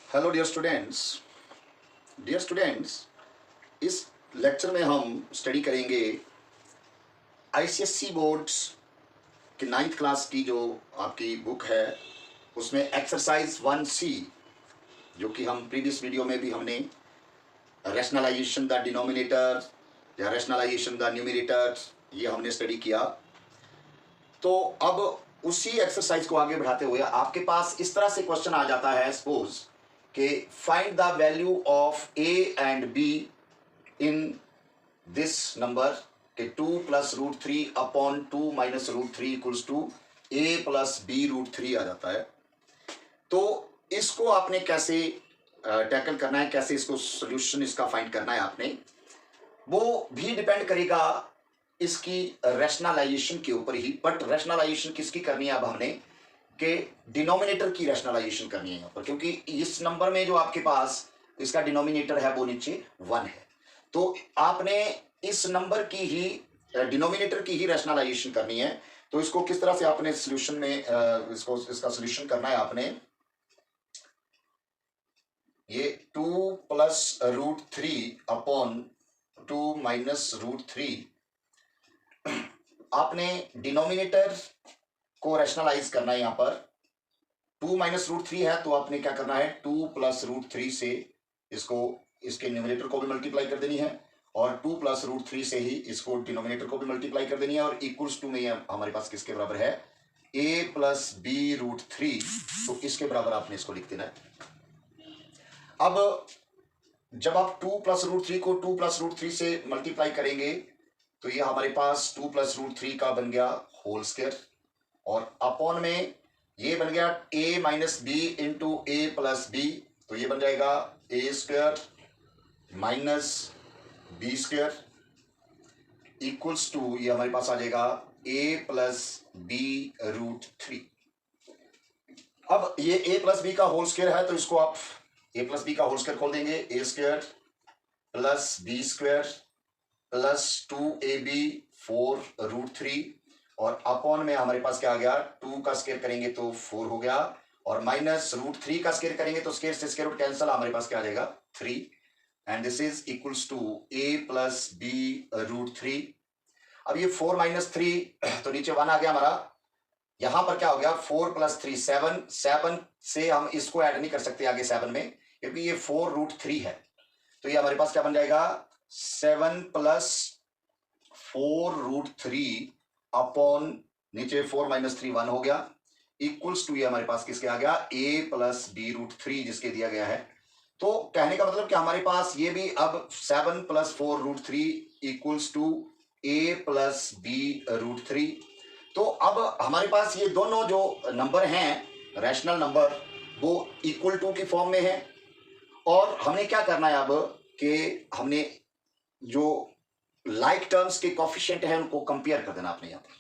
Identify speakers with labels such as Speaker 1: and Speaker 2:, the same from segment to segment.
Speaker 1: Hello dear students, इस lecture में हम स्टडी करेंगे आईसीएससी बोर्ड्स की 9th क्लास की जो आपकी बुक है उसमें एक्सरसाइज 1C, जो कि हम प्रीवियस वीडियो में भी हमने रैशनलाइजेशन द डिनोमिनेटर या रैशनलाइजेशन द न्यूमरेटर ये हमने स्टडी किया। तो अब उसी एक्सरसाइज को आगे बढ़ाते हुए आपके पास इस तरह से क्वेश्चन आ जाता है, सपोज कि find the value of a and b in this number के 2 + √3 upon 2 - √3 equals to a + b √3 आ जाता है। तो इसको आपने कैसे टैकल करना है, कैसे इसको सोल्यूशन इसका फाइंड करना है आपने, वो भी डिपेंड करेगा इसकी रैशनलाइजेशन के ऊपर ही। बट रैशनलाइजेशन किसकी करनी है अब हमने, कि डिनोमिनेटर की रैशनलाइजेशन करनी है यहाँ पर, क्योंकि इस नंबर में जो आपके पास इसका डिनोमिनेटर है वो नीचे 1 है। तो आपने इस नंबर की ही डिनोमिनेटर की ही रैशनलाइजेशन करनी है। तो इसको किस तरह से आपने सॉल्यूशन में इसका सॉल्यूशन करना है आपने, ये 2 + √3 अपॉन 2 - √3 आपने डिनोमिनेटर को रैशनलाइज करना है। यहाँ पर 2 - √3 है तो आपने क्या करना है, 2 + √3 से इसको इसके न्यूमरेटर को भी मल्टीप्लाई कर देनी है और 2 + √3 से ही इसको डिनोमिनेटर को भी मल्टीप्लाई कर देनी है। और इक्वल्स टू में हमारे पास किसके बराबर है, a + b √3, तो इसके बराबर आपने इसको लिख देना है। अब जब आप 2 + √3 को 2 + √3 से मल्टीप्लाई करेंगे तो ये हमारे पास 2 + √3 का बन गया होल स्क्वायर, और अपॉन में ये बन गया a - b into a + b, तो ये बन जाएगा a² - b² इक्वल्स टू ये हमारे पास आ जाएगा a + b √3। अब ये a + b का होल स्क्वायर है तो इसको आप a + b का होल स्क्वायर खोल देंगे, a² + b² + 2ab 4 √3, और अपॉन में हमारे पास क्या आ गया, 2 का स्क्वायर करेंगे तो 4 हो गया, और माइनस √3 का स्क्वायर करेंगे तो स्क्वायर से स्क्वायर रूट कैंसिल, हमारे पास क्या आ जाएगा 3, and this is equals to a + b √3। अब ये 4 - 3 तो नीचे 1 आ गया हमारा, यहां पर क्या हो गया 4 + 3 7, 7 से हम इसको ऐड नहीं कर सकते आगे 7 में, क्योंकि ये 4 √3 है। तो ये हमारे पास क्या बन जाएगा 7 + 4 √3 अपॉन नीचे 4 - 3 1 हो गया, इक्वल्स टू ये हमारे पास किसके आ गया a + b √3 जिसके दिया गया है। तो कहने का मतलब कि हमारे पास ये भी अब 7 + 4 √3 इक्वल्स टू a + b √3। तो अब हमारे पास ये दोनों जो नंबर हैं रैशनल नंबर वो इक्वल टू की फॉर्म में है, और हमने क्या करना है अब कि हमने जो लाइक टर्म्स के कोफिशिएंट है उनको कंपेयर कर देना। आपने यहाँ पर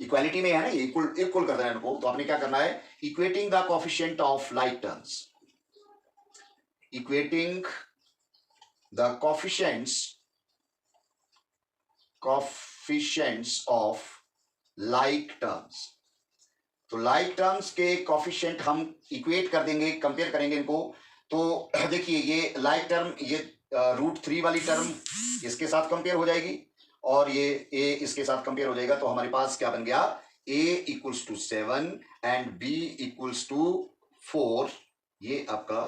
Speaker 1: इक्वालिटी में है ना, इक्वल इक्वल कर देना इनको, तो आपने क्या करना है, equating the coefficient of like terms, equating the coefficients of like terms. तो लाइक टर्म्स के कोफिशिएंट हम इक्वेट कर देंगे, कंपेयर करेंगे इनको। तो देखिए ये लाइक टर्म, ये √3 वाली टर्म इसके साथ कंपेयर हो जाएगी और ये a इसके साथ कंपेयर हो जाएगा। तो हमारे पास क्या बन गया, a = 7 एंड b = 4। ये आपका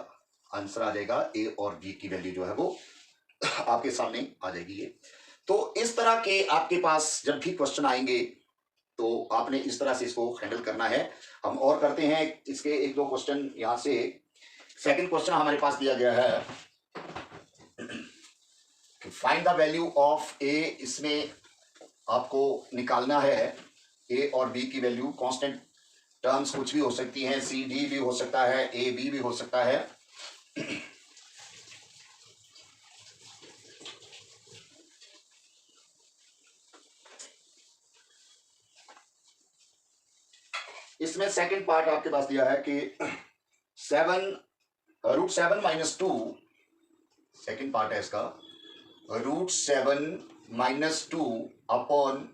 Speaker 1: आंसर आ जाएगा, a और b की वैल्यू जो है वो आपके सामने आ जाएगी ये। तो इस तरह के आपके पास जब भी क्वेश्चन आएंगे तो आपने इस तरह से इसको हैंडल करना है। हम और करते हैं इसके 1-2 क्वेश्चन यहां से। सेकंड क्वेश्चन हमारे पास दिया गया है, फाइंड द वैल्यू ऑफ ए। इसमें आपको निकालना है ए और बी की वैल्यू। कांस्टेंट टर्म्स कुछ भी हो सकती हैं, सी डी भी हो सकता है, ए बी भी हो सकता है। इसमें सेकंड पार्ट आपके पास दिया है कि 7 √7 - 2, सेकंड पार्ट है इसका, √7 - 2 अपॉन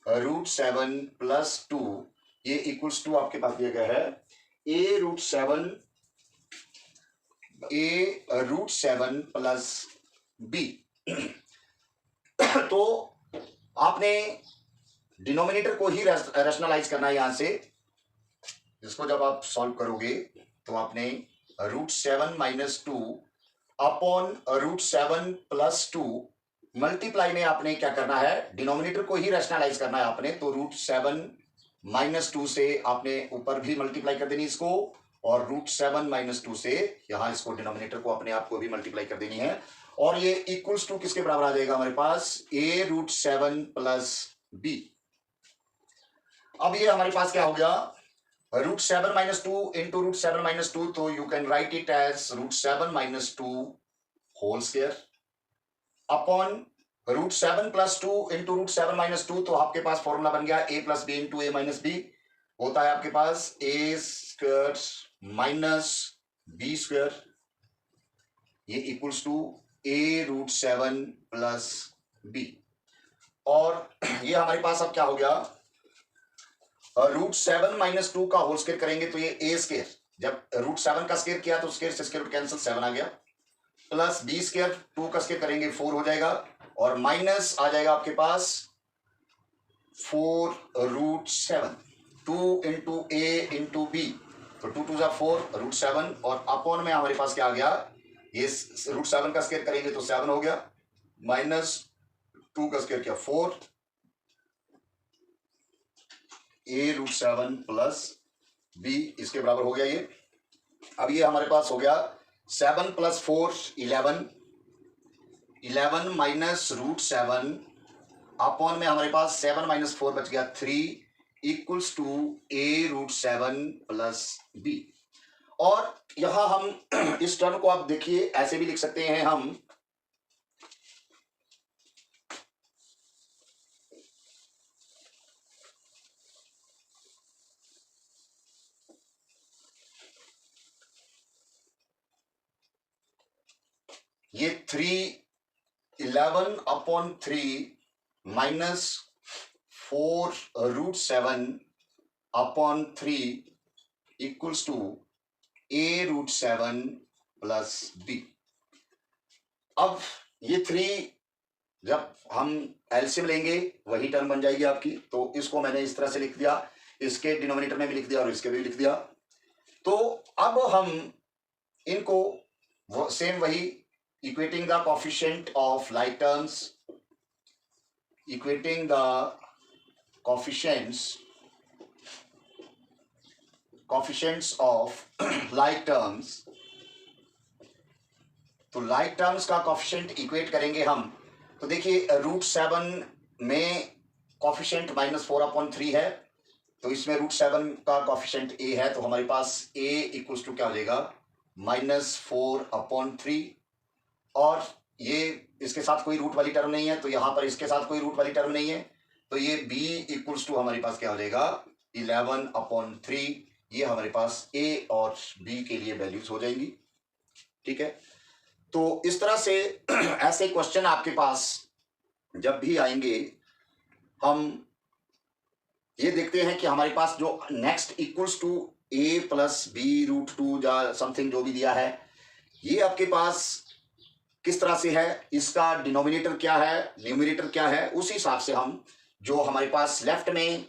Speaker 1: √7 + 2, ये इक्वल्स टू आपके पास दिया गया है a √7 a√7 प्लस b। तो आपने डिनोमिनेटर को ही रैशनलाइज करना है यहां से। इसको जब आप सॉल्व करोगे तो आपने √7 माइनस 2 अपॉन √7 प्लस 2 मल्टीप्लाई में आपने क्या करना है, डिनोमिनेटर को ही रैशनलाइज करना है आपने। तो √7 माइनस 2 से आपने ऊपर भी मल्टीप्लाई कर देनी इसको, और √7 माइनस 2 से यहां इसको डिनोमिनेटर को अपने आप को भी मल्टीप्लाई कर देनी है। और ये इक्वल्स टू किसके बराबर आ जाएगा हमारे पास, a√7 प्लस b। अब ये हमारे पास क्या हो गया, √7 माइनस 2 इंटू √7 माइनस 2, तो you can write it as √7 minus 2 whole square upon √7 plus 2 into √7 minus 2। तो आपके पास फॉर्मूला बन गया a plus B into a minus B, होता है आपके पास a square minus b square, ये equals to a√7 plus b। और ये हमारे पास अब क्या हो गया, √7 माइनस 2 का होल स्क्वायर करेंगे तो ये a स्क्वायर, जब √7 का स्क्वायर किया तो स्क्वायर से स्क्वायर कैंसिल 7 आ गया, प्लस b स्क्वायर 2 का स्क्वायर करेंगे 4 हो जाएगा, और माइनस आ जाएगा आपके पास 4√7, 2 इंटू a इंटू b, तो 2 2 4 √7, और अपॉन में हमारे पास क्या आ गया, ये √7 का स्क्वायर करेंगे तो 7 हो गया, माइनस 2 का स्क्वायर किया 4, a√7 प्लस b इसके बराबर हो गया ये। अब ये हमारे पास हो गया 7 प्लस 4 11, 11 माइनस √7 अपॉन में हमारे पास 7 माइनस 4 बच गया 3 equals to a√7 plus b। और यहां हम इस टर्म को आप देखिए ऐसे भी लिख सकते हैं हम, ये 11 upon 3 minus 4√7 upon 3 equals to a√7 plus b। अब ये 3 जब हम एलसीएम लेंगे वही टर्म बन जाएगी आपकी, तो इसको मैंने इस तरह से लिख दिया, इसके डिनोमिनेटर में भी लिख दिया और इसके भी लिख दिया। तो अब हम इनको सेम वही equating the coefficient of like terms, equating the coefficients of like terms, तो लाइक टर्म्स का कोफिशिएंट इक्वेट करेंगे हम। तो देखिए √7 में कोफिशिएंट -4/3 है, तो इसमें √7 का कोफिशिएंट a है, तो हमारे पास a इक्वल्स टू क्या हो जाएगा, -4/3। और ये इसके साथ कोई रूट वाली टर्म नहीं है, तो यहां पर इसके साथ कोई रूट वाली टर्म नहीं है, तो ये b इक्वल्स टू हमारे पास क्या हो जाएगा, 11/3। ये हमारे पास a और b के लिए वैल्यूज हो जाएंगी। ठीक है, तो इस तरह से ऐसे क्वेश्चन आपके पास जब भी आएंगे, हम ये देखते हैं कि हमारे पास जो next equals to a plus b√2 या समथिंग जो भी दिया है, ये आपके पास किस तरह से है, इसका डिनोमिनेटर क्या है, न्यूमरेटर क्या है, उस हिसाब से हम जो हमारे पास लेफ्ट में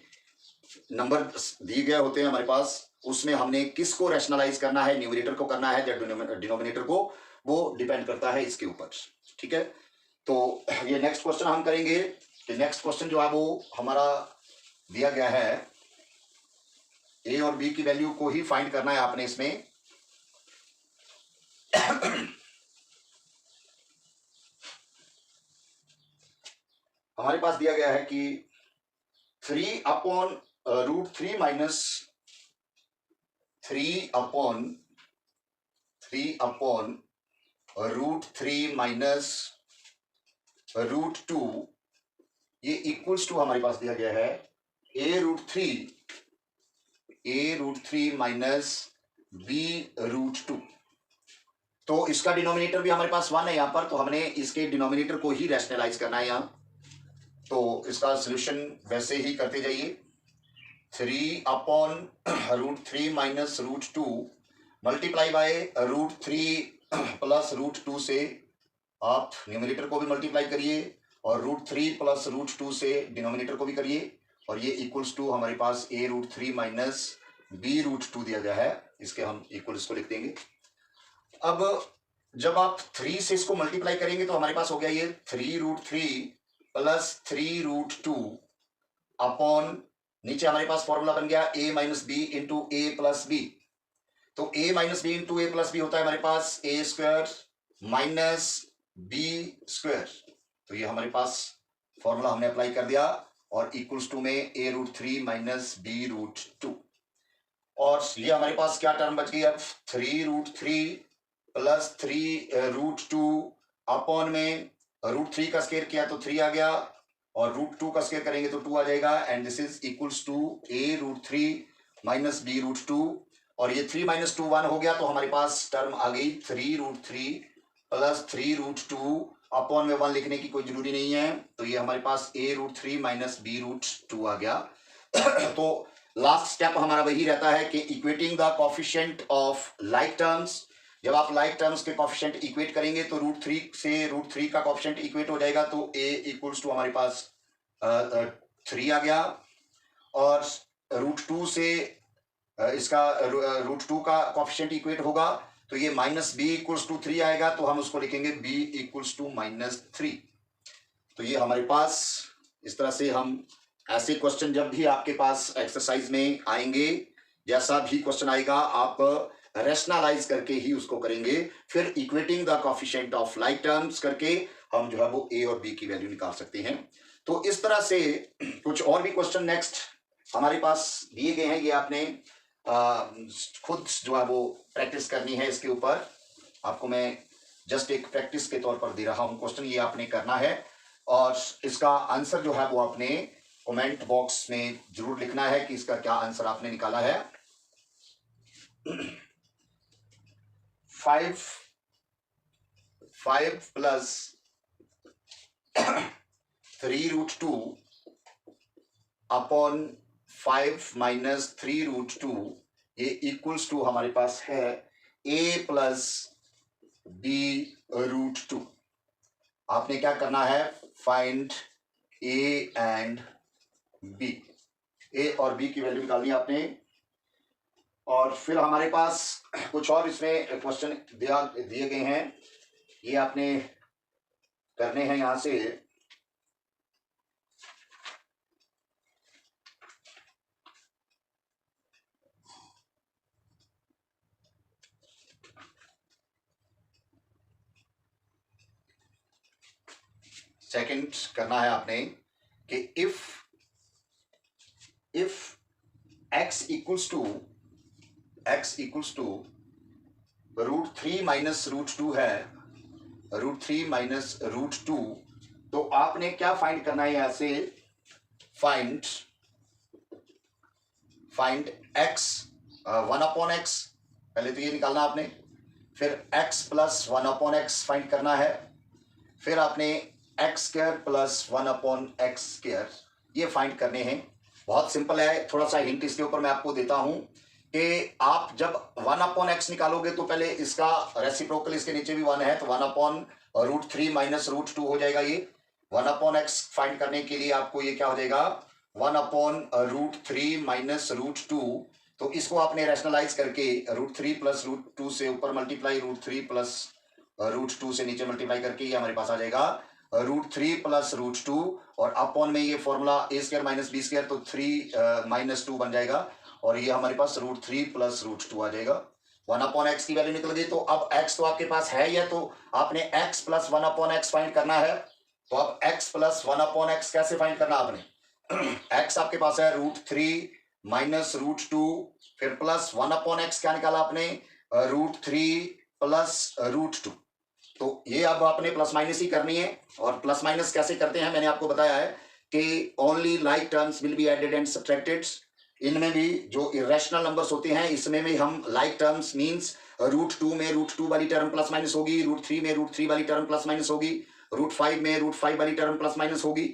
Speaker 1: नंबर दिए गए होते हैं हमारे पास, उसमें हमने किसको रैशनलाइज करना है, न्यूमरेटर को करना है या डिनोमिनेटर को, वो डिपेंड करता है इसके ऊपर। ठीक है, तो ये नेक्स्ट क्वेश्चन हम करेंगे। नेक्स्ट क्वेश्चन जो है वो हमारा दिया गया है, ए और बी की वैल्यू को ही फाइंड करना है आपने इसमें। हमारे पास दिया गया है कि 3/√3 माइनस 3/√3 माइनस √2, ये इक्वल्स टू हमारे पास दिया गया है a√3 माइनस b√2। तो इसका डिनोमिनेटर भी हमारे पास 1 है यहां पर, तो हमने इसके डिनोमिनेटर को ही रैशनलाइज करना है यहां। तो इसका सॉल्यूशन वैसे ही करते जाइए, 3/√3 minus √2 multiply by √3 plus root two से आप न्यूमिनेटर को भी मल्टीप्लाई करिए और root three plus root two से डिनोमिनेटर को भी करिए और ये इक्वल्स टू हमारे पास A root three minus B root two दिया गया है, इसके हम इक्वल्स को लिख देंगे। अब जब आप थ्री से इसको मल्टीप्लाई करेंगे तो हमारे पास हो गया ये three root three plus three root two upon नीचे हमारे पास फॉर्मूला बन गया a minus B into A plus B. तो a minus B into A plus B होता है हमारे पास A square minus B square. तो ये हमारे पास फॉर्मूला हमने अप्लाई कर दिया और इक्वल्स टू में A root three minus B root two और ये हमारे पास क्या टर्म बच गई अब three root three plus three root two upon में रूट थ्री का स्क्वायर किया तो थ्री आ गया और रूट टू का स्क्वायर करेंगे तो टू आ जाएगा and this is equals to A root three minus B root two और ये थ्री माइनस टू वन हो गया तो हमारे पास टर्म आ गई three root three plus three root two upon में वन लिखने की कोई जरूरी नहीं है तो ये हमारे पास A root three minus B root two आ गया। तो लास्ट स्टेप हमारा वही रहता है कि equating the coefficient of like terms. जब आप लाइक टर्म्स के कोफिशिएंट इक्वेट करेंगे तो रूट थ्री से रूट थ्री का कोफिशिएंट इक्वेट हो जाएगा तो ए इक्वल्स टू हमारे पास थ्री आ गया और रूट टू से इसका रूट टू का कोफिशिएंट इक्वेट होगा तो ये minus B equals to three आएगा तो हम उसको लिखेंगे B equals to minus three. तो ये हमारे पास इस तरह से हम ऐसे क्वेश्चन जब भी आपके पास एक्सरसाइज में आएंगे जैसा भी क्वेश्चन आएगा आप रैशनलाइज करके ही उसको करेंगे फिर equating the coefficient of like terms करके हम जो है वो ए और बी की वैल्यू निकाल सकते हैं। तो इस तरह से कुछ और भी क्वेश्चन नेक्स्ट हमारे पास दिए गए हैं, ये आपने खुद जो है वो प्रैक्टिस करनी है। इसके ऊपर आपको मैं जस्ट एक प्रैक्टिस के तौर पर दे रहा हूं क्वेश्चन, ये आपने करना है और इसका आंसर जो है वो आपने कमेंट बॉक्स में जरूर लिखना है कि इसका क्या आंसर आपने निकाला है। 5 plus three root two upon 5 minus three root two ये इक्वल्स टू हमारे पास है a plus B root two. आपने क्या करना है find a and b, a और b की वैल्यू निकालनी है आपने और फिर हमारे पास कुछ और इसमें क्वेश्चन दिए गए हैं, ये आपने करने हैं यहां से। सेकंड करना है आपने कि if x equals to root three minus root two है, root three minus root two, तो आपने क्या फाइंड करना है यहां से find x one upon X, पहले तो ये निकालना आपने, फिर x plus one upon X find करना है, फिर आपने X square plus one upon X square ये फाइंड करने हैं। बहुत सिंपल है, थोड़ा सा हिंट इसके ऊपर मैं आपको देता हूं कि आप जब वन अपॉन एक्स निकालोगे तो पहले इसका रेसिप्रोकल इसके नीचे भी वन है तो one upon root three minus root two हो जाएगा। ये वन अपॉन एक्स फाइंड करने के लिए आपको ये क्या हो जाएगा one upon root three minus root two, तो इसको आपने रैशनलाइज करके root three plus root two से ऊपर multiply root three plus root two से नीचे मल्टीप्लाई करके ये हमारे पास आ जाएगा root three plus root two और अपॉन में ये formula A square minus B square तो थ्री माइनस टू बन जाएगा और ये हमारे पास root three plus root two आ जाएगा। वन अपॉन एक्स की वैल्यू निकल गई तो अब एक्स तो आपके पास है ही है तो आपने X plus one upon X find करना है। तो अब X plus one upon X कैसे फाइंड करना आपने एक्स आपके पास है root three minus root two, फिर प्लस वन अपॉन एक्स क्या निकाला आपने root three plus root two. तो ये अब आपने प्लस माइनस ही करनी है और प्लस माइनस कैसे करते हैं मैंने आपको बताया है कि only like terms will be added and subtracted. इनमें भी जो इरेशनल नंबर्स होते हैं इसमें भी हम like terms means root two में रूट टू वाली टर्म प्लस माइनस होगी, रूट थ्री में रूट थ्री वाली टर्म प्लस माइनस होगी, रूट फाइव में रूट फाइव वाली टर्म प्लस माइनस होगी।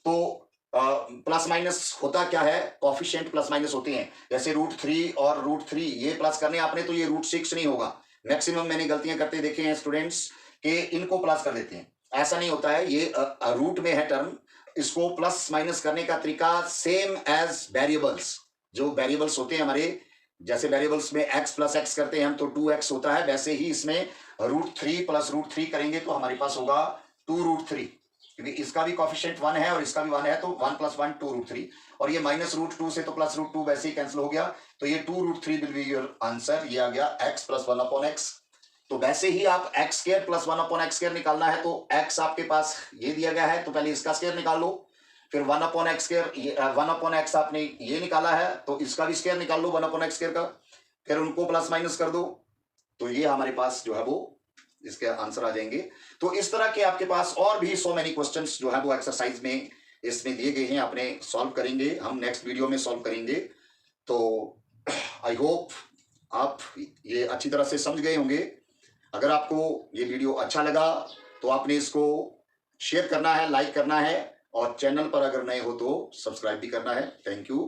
Speaker 1: तो प्लस माइनस होता क्या है कॉफिशिएंट प्लस माइनस होते हैं, जैसे रूट थ्री और रूट थ्री ये प्लस करने आपने तो ये रूट सिक्स नहीं होगा, मैक्सिमम मैंने गलतियां करते देखे हैं स्टूडेंट्स कि इनको प्लस कर देते हैं। ऐसा नहीं होता है, ये रूट में है टर्म, इसको प्लस माइनस करने का तरीका सेम एज वेरिएबल्स। जो वेरिएबल्स होते हैं हमारे, जैसे वेरिएबल्स में x प्लस एक्स करते हैं हम तो 2x होता है, वैसे ही इसमें √3 प्लस √3 करेंगे तो हमारे पास होगा 2√3, क्योंकि इसका भी कॉफिशिएंट 1 है और इसका भी 1 है, तो 1 + 1 2√3, और ये -√2 से तो +√2 वैसे ही कैंसिल हो गया, तो ये 2√3 विल बी योर आंसर। ये आ गया x + 1/x। तो वैसे ही आप x² + 1/x² निकालना है तो x आपके पास ये दिया गया है, तो पहले इसका स्क्वायर निकाल लो, फिर 1/x², 1/x आपने ये निकाला है तो इसका भी स्क्वायर निकाल लो 1/x² का, फिर उनको प्लस माइनस कर दो, तो ये हमारे पास जो है वो इसके आंसर आ जाएंगे। तो इस तरह के आपके पास और भी सो मेनी क्वेश्चंस जो है वो एक्सरसाइज में इसमें दिए गए हैं, आपने सॉल्व करेंगे, हम नेक्स्ट वीडियो में सॉल्व करेंगे। तो आई होप आप ये अच्छी तरह से समझ गए होंगे। अगर आपको ये वीडियो अच्छा लगा तो आपने इसको शेयर करना है, लाइक करना है, और चैनल पर अगर नए हो तो सब्सक्राइब भी करना है। Thank you.